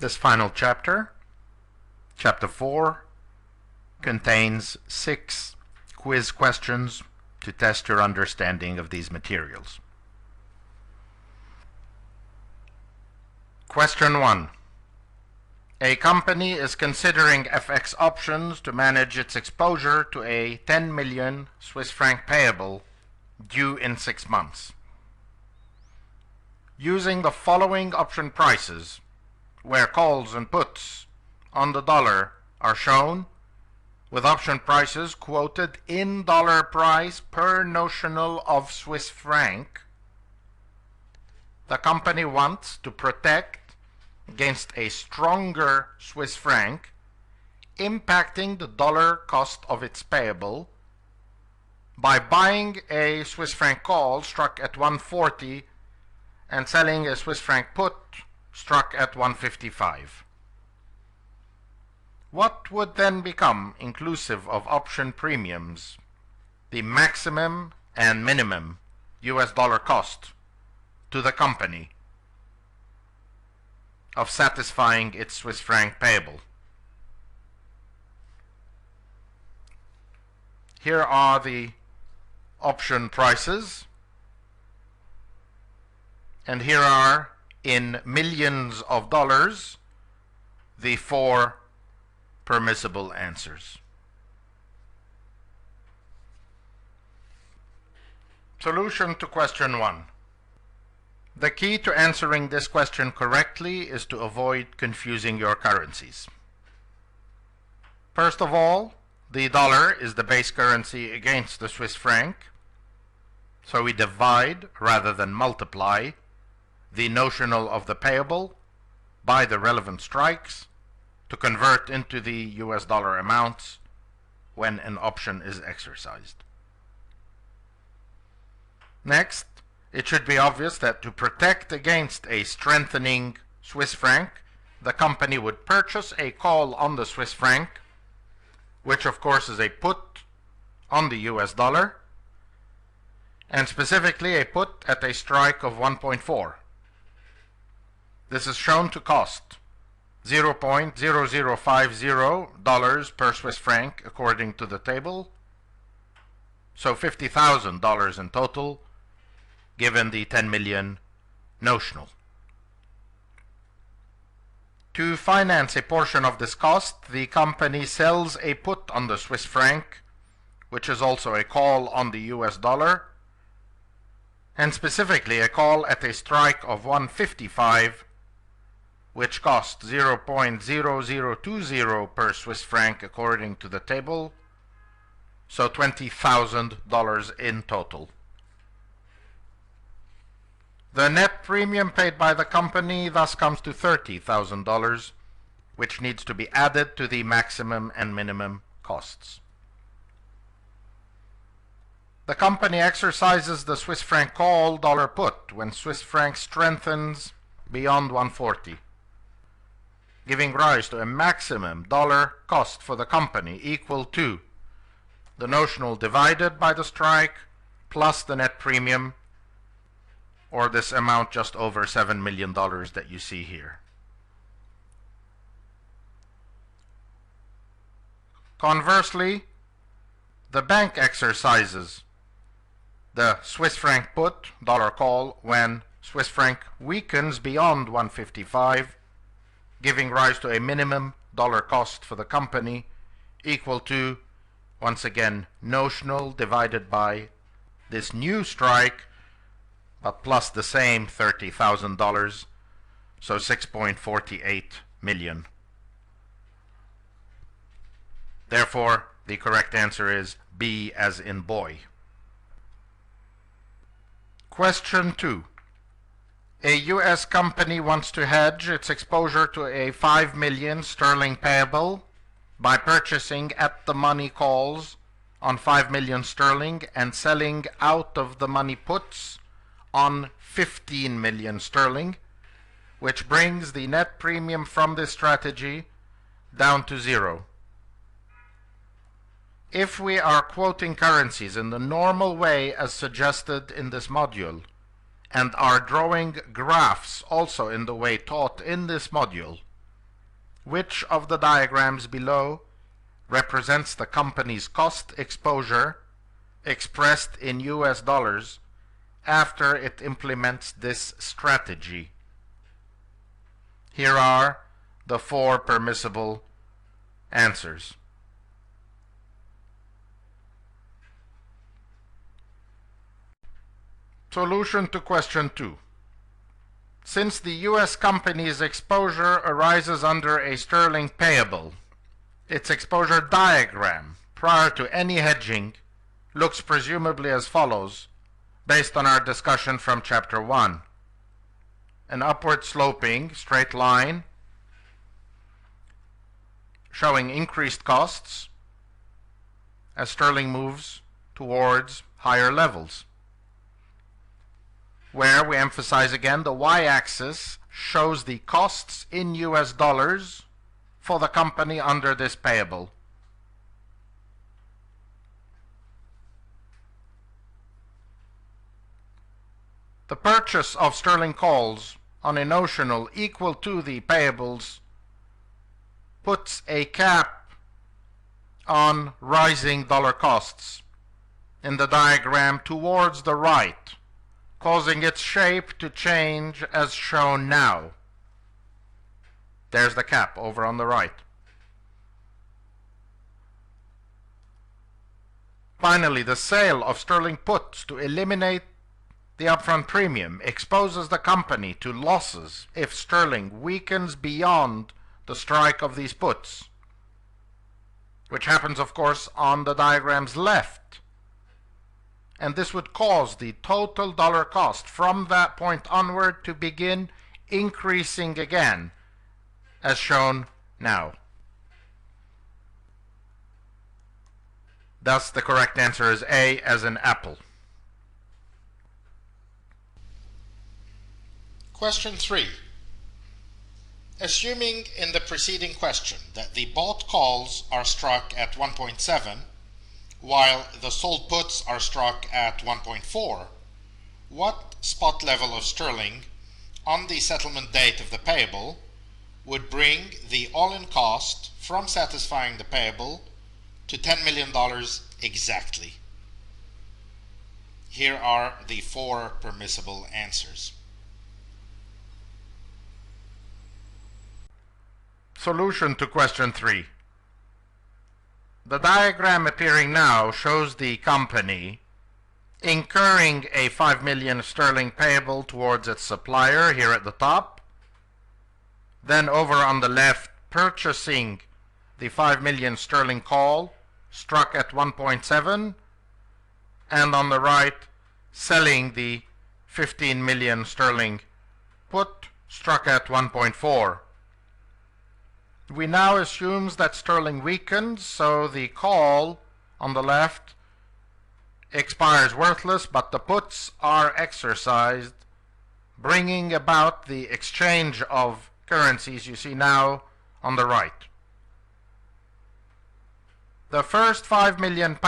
This final chapter, Chapter 4, contains 6 quiz questions to test your understanding of these materials. Question 1. A company is considering FX options to manage its exposure to a 10 million Swiss franc payable due in 6 months. Using the following option prices, where calls and puts on the dollar are shown, with option prices quoted in dollar price per notional of Swiss franc, the company wants to protect against a stronger Swiss franc impacting the dollar cost of its payable by buying a Swiss franc call struck at 140 and selling a Swiss franc put struck at 155. What would then become, inclusive of option premiums, the maximum and minimum US dollar cost to the company of satisfying its Swiss franc payable? Here are the option prices, and here are, in millions of dollars, the 4 permissible answers. Solution to question 1. The key to answering this question correctly is to avoid confusing your currencies. First of all, the dollar is the base currency against the Swiss franc, so we divide rather than multiply the notional of the payable by the relevant strikes to convert into the US dollar amounts when an option is exercised. Next, it should be obvious that to protect against a strengthening Swiss franc, the company would purchase a call on the Swiss franc, which of course is a put on the US dollar, and specifically a put at a strike of 1.4. This is shown to cost $0.0050 per Swiss franc according to the table, so $50,000 in total given the 10 million notional. To finance a portion of this cost, the company sells a put on the Swiss franc, which is also a call on the US dollar, and specifically a call at a strike of 155, which costs $0.0020 per Swiss franc according to the table, so $20,000 in total. The net premium paid by the company thus comes to $30,000, which needs to be added to the maximum and minimum costs. The company exercises the Swiss franc call dollar put when Swiss franc strengthens beyond 140. Giving rise to a maximum dollar cost for the company equal to the notional divided by the strike plus the net premium, or this amount just over $7 million that you see here. Conversely, the bank exercises the Swiss franc put dollar call when Swiss franc weakens beyond 155, giving rise to a minimum dollar cost for the company equal to, once again, notional divided by this new strike, but plus the same $30,000, so 6.48 million. Therefore, the correct answer is B as in boy. Question 2. A U.S. company wants to hedge its exposure to a 5 million sterling payable by purchasing at-the-money calls on 5 million sterling and selling out-of-the-money puts on 15 million sterling, which brings the net premium from this strategy down to 0. If we are quoting currencies in the normal way as suggested in this module, and are drawing graphs also in the way taught in this module, Which of the diagrams below represents the company's cost exposure expressed in US dollars after it implements this strategy? Here are the 4 permissible answers. Solution to question 2. Since the U.S. company's exposure arises under a sterling payable, its exposure diagram prior to any hedging looks presumably as follows, based on our discussion from Chapter 1. An upward sloping straight line showing increased costs as sterling moves towards higher levels, where we emphasize again the y-axis shows the costs in US dollars for the company under this payable. The purchase of sterling calls on a notional equal to the payables puts a cap on rising dollar costs in the diagram towards the right, causing its shape to change as shown now. There's the cap over on the right. Finally, the sale of sterling puts to eliminate the upfront premium exposes the company to losses if sterling weakens beyond the strike of these puts, which happens, of course, on the diagram's left. And this would cause the total dollar cost from that point onward to begin increasing again, as shown now. Thus, the correct answer is A, as in apple. Question 3. Assuming in the preceding question that the bought calls are struck at 1.7, while the sold puts are struck at 1.4, what spot level of sterling on the settlement date of the payable would bring the all-in cost from satisfying the payable to $10 million exactly? Here are the 4 permissible answers. Solution to question 3. The diagram appearing now shows the company incurring a 5 million sterling payable towards its supplier here at the top, then over on the left purchasing the 5 million sterling call struck at 1.7, and on the right selling the 15 million sterling put struck at 1.4. We now assume that sterling weakens, so the call on the left expires worthless, but the puts are exercised, bringing about the exchange of currencies you see now on the right. The first £5 million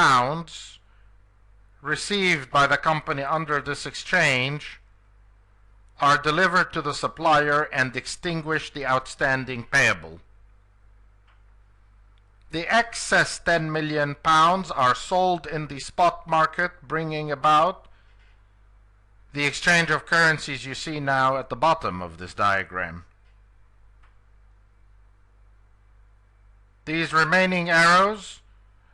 received by the company under this exchange are delivered to the supplier and extinguish the outstanding payable. The excess £10 million are sold in the spot market, bringing about the exchange of currencies you see now at the bottom of this diagram. These remaining arrows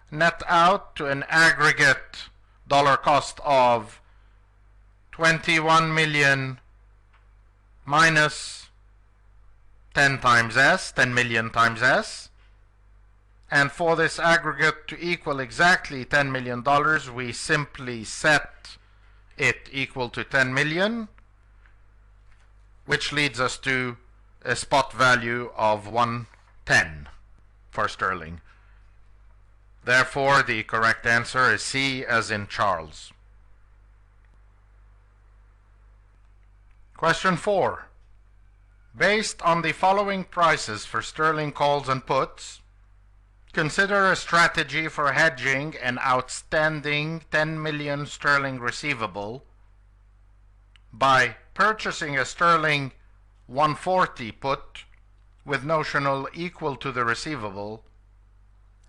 net out to an aggregate dollar cost of 21 million minus 10 times S, 10 million times S. And for this aggregate to equal exactly $10 million, we simply set it equal to 10 million, which leads us to a spot value of 110 for sterling. Therefore, the correct answer is C, as in Charles. Question 4. Based on the following prices for sterling calls and puts, consider a strategy for hedging an outstanding 10 million sterling receivable by purchasing a sterling 140 put with notional equal to the receivable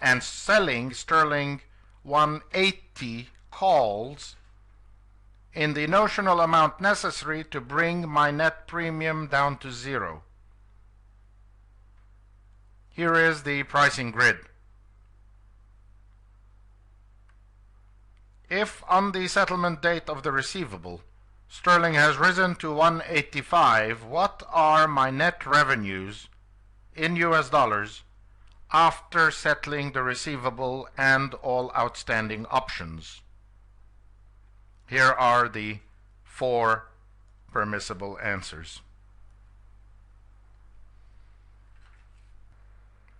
and selling sterling 180 calls in the notional amount necessary to bring my net premium down to zero. Here is the pricing grid. If on the settlement date of the receivable, sterling has risen to 185, what are my net revenues in US dollars after settling the receivable and all outstanding options? Here are the 4 permissible answers.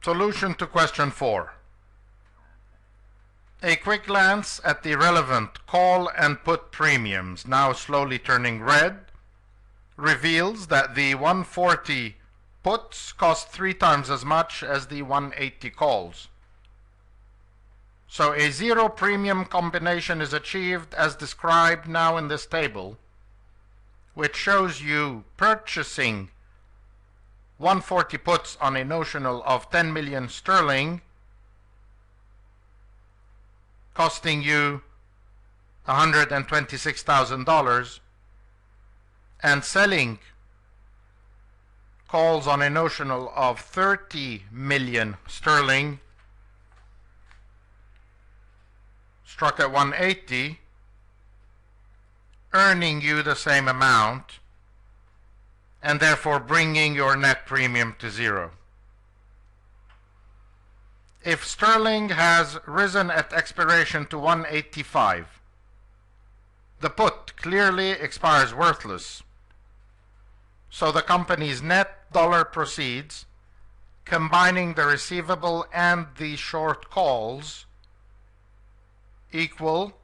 Solution to question 4. A quick glance at the relevant call and put premiums, now slowly turning red, reveals that the 140 puts cost 3 times as much as the 180 calls. So a zero premium combination is achieved as described now in this table, which shows you purchasing 140 puts on a notional of 10 million sterling, costing you $126,000, and selling calls on a notional of 30 million sterling, struck at 180, earning you the same amount, and therefore bringing your net premium to zero. If sterling has risen at expiration to 185, the put clearly expires worthless. So the company's net dollar proceeds, combining the receivable and the short calls, equal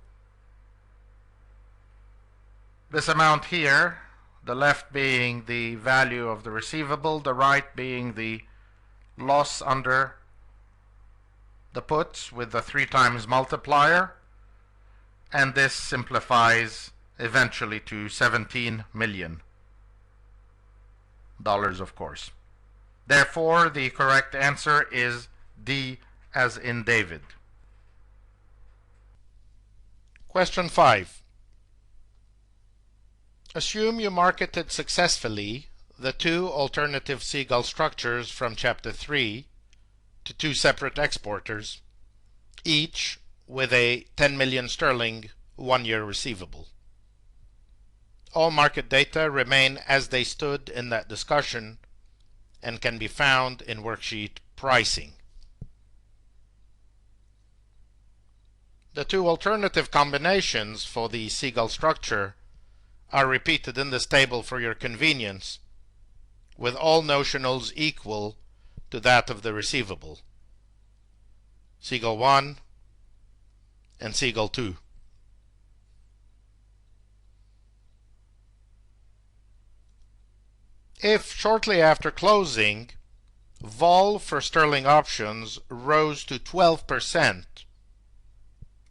this amount here, the left being the value of the receivable, the right being the loss under the puts with the 3 times multiplier, and this simplifies eventually to $17 million, of course. Therefore, the correct answer is D as in David. Question 5. Assume you marketed successfully the 2 alternative Seagull structures from Chapter 3 to 2 separate exporters, each with a 10 million sterling 1-year receivable. All market data remain as they stood in that discussion and can be found in worksheet pricing. The 2 alternative combinations for the Seagull structure are repeated in this table for your convenience, with all notionals equal to that of the receivable. Seagull 1 and Seagull 2. If shortly after closing, vol for sterling options rose to 12%,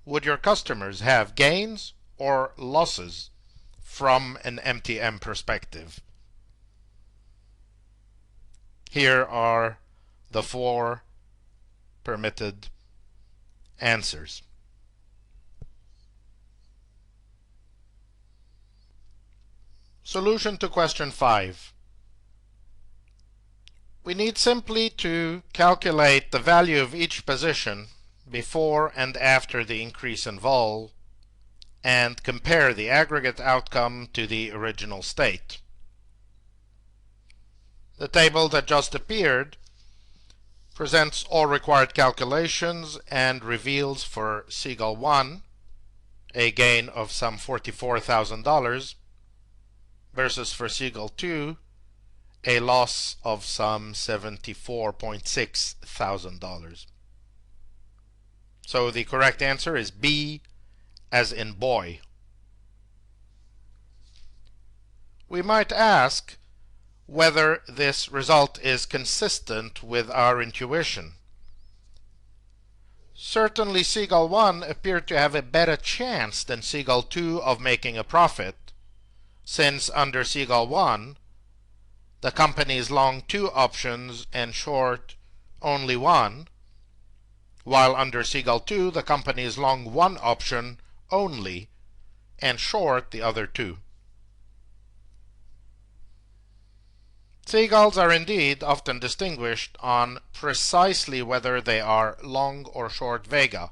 would your customers have gains or losses from an MTM perspective? Here are the 4 permitted answers. Solution to question 5. We need simply to calculate the value of each position before and after the increase in vol and compare the aggregate outcome to the original state. The table that just appeared presents all required calculations and reveals for Seagull 1 a gain of some $44,000 versus for Seagull 2 a loss of some $74.6 thousand. So the correct answer is B as in boy. We might ask whether this result is consistent with our intuition. Certainly Seagull 1 appeared to have a better chance than Seagull 2 of making a profit, since under Seagull 1 the company is long 2 options and short only 1, while under Seagull 2 the company is long 1 option only and short the other 2. Seagulls are indeed often distinguished on precisely whether they are long or short vega.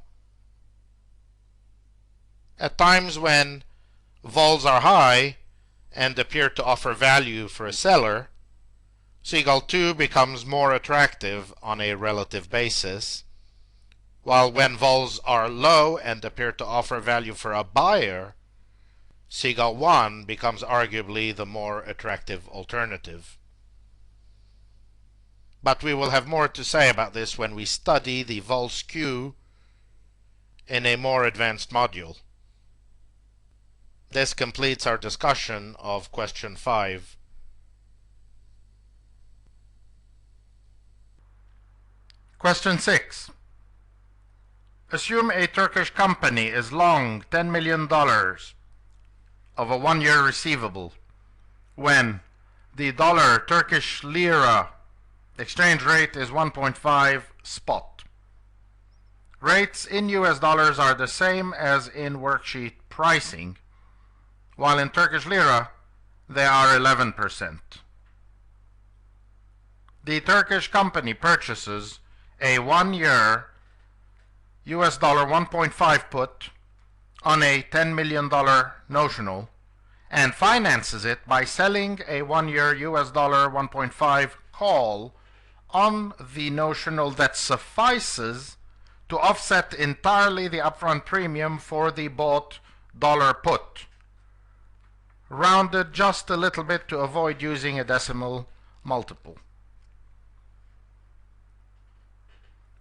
At times when vols are high and appear to offer value for a seller, Seagull 2 becomes more attractive on a relative basis, while when vols are low and appear to offer value for a buyer, Seagull 1 becomes arguably the more attractive alternative. But we will have more to say about this when we study the vol skew in a more advanced module. This completes our discussion of question 5. Question 6. Assume a Turkish company is long $10 million of a 1-year receivable when the dollar-Turkish lira exchange rate is 1.5 spot. Rates in US dollars are the same as in worksheet pricing, while in Turkish lira they are 11%. The Turkish company purchases a 1-year US dollar 1.5 put on a $10 million notional and finances it by selling a 1-year US dollar 1.5 call on the notional that suffices to offset entirely the upfront premium for the bought dollar put, rounded just a little bit to avoid using a decimal multiple.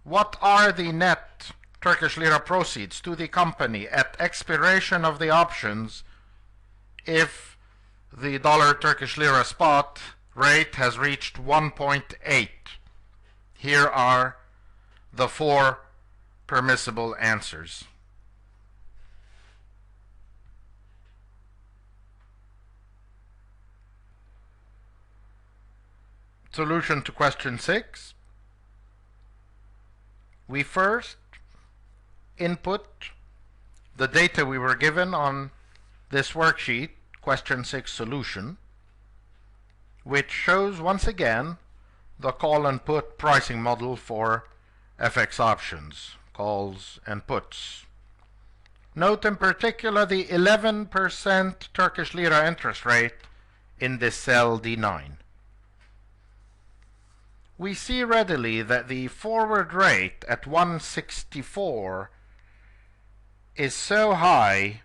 What are the net Turkish lira proceeds to the company at expiration of the options if the dollar-Turkish lira spot rate has reached 1.8? Here are the 4 permissible answers. Solution to question 6. We first input the data we were given on this worksheet, question 6 solution, which shows once again the call and put pricing model for FX options, calls and puts. Note in particular the 11% Turkish lira interest rate in this cell D9. We see readily that the forward rate at 164 is so high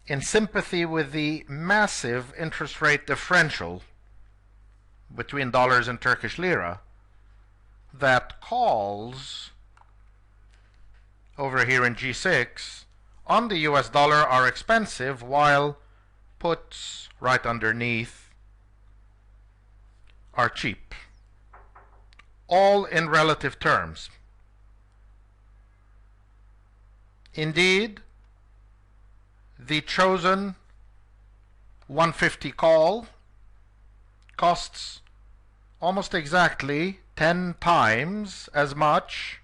in sympathy with the massive interest rate differential between dollars and Turkish lira that calls over here in G6 on the US dollar are expensive, while puts right underneath are cheap, all in relative terms. Indeed, the chosen 150 call costs almost exactly 10 times as much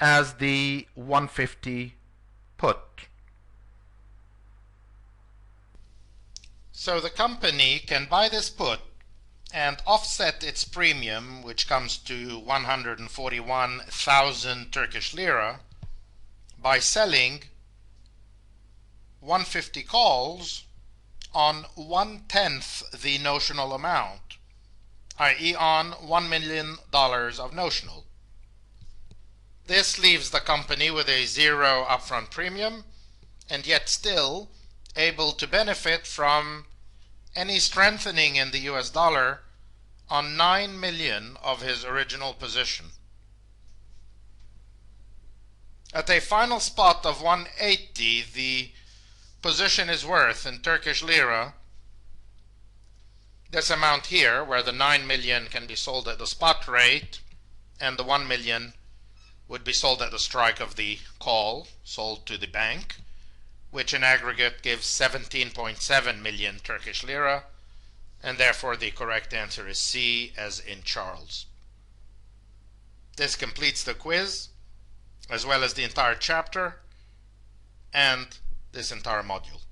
as the 150 put. So the company can buy this put and offset its premium, which comes to 141,000 Turkish lira, by selling 150 calls on 1/10 the notional amount, i.e. on $1 million of notional. This leaves the company with a 0 upfront premium, and yet still able to benefit from any strengthening in the US dollar on 9 million of his original position. At a final spot of 180, the position is worth in Turkish lira this amount here, where the 9 million can be sold at the spot rate and the 1 million would be sold at the strike of the call, sold to the bank, which in aggregate gives 17.7 million Turkish lira, and therefore the correct answer is C, as in Charles. This completes the quiz, as well as the entire chapter and this entire module.